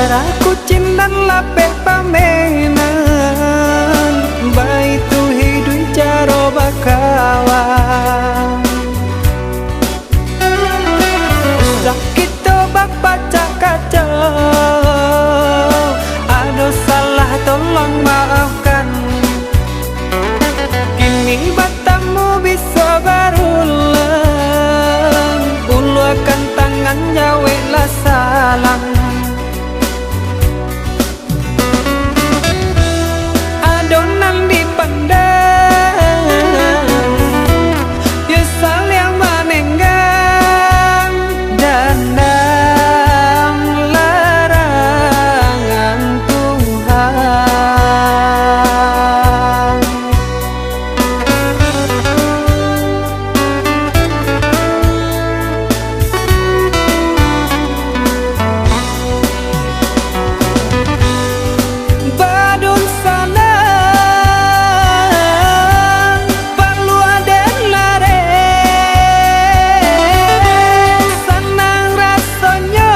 Aku cindan lape pamenan baitu hidui caro bakawan sakit tobak baca kaca ada salah tolong maafkan kini batamu bisa berulang ulurkan tangan jawablah salam adonan dipandang ya saling menenggang dandang larangan Tuhan badun salam perlu ada lare senang rasanya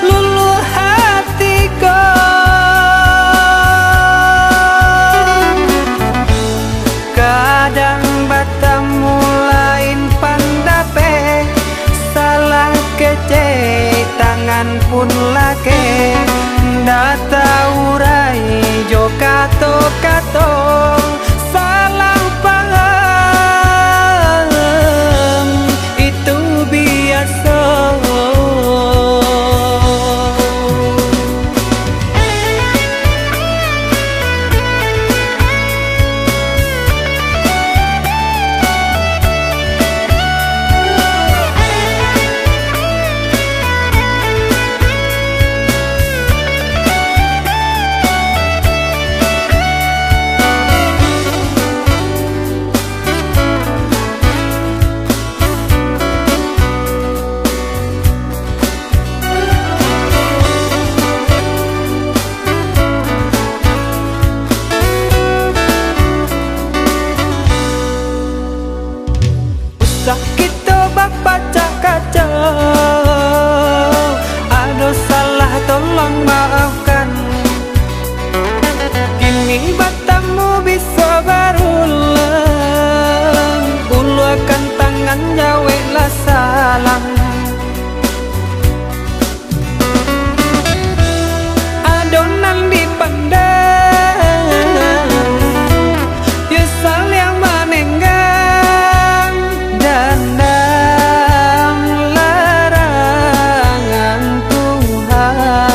luluh hatiku kadang batamu lain pandape salah kece tangan pun lake data urai jo kato salah paham itu biasa sakit tobak baca kaca ada salah tolong maafkan kini batamu bisa berulang ulurkan tangan jawablah salam adonan dipandang ya saling menenggang dandang larangan Tuhan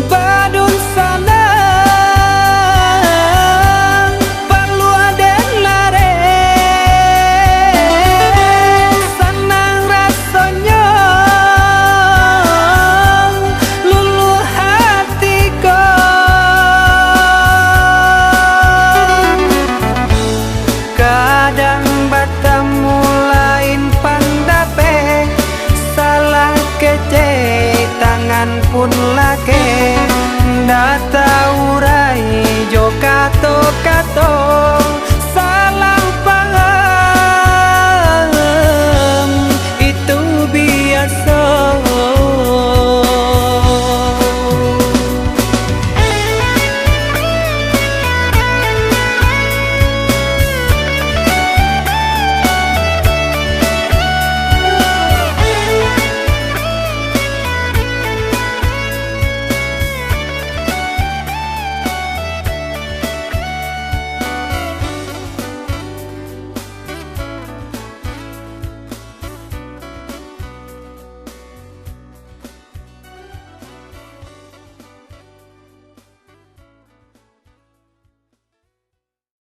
badun salam perlu ada lare senang rasanya luluh hatiku kadang batamu lain pandape salah kece tangan pun lake data urai jo kato salah paham itu biasa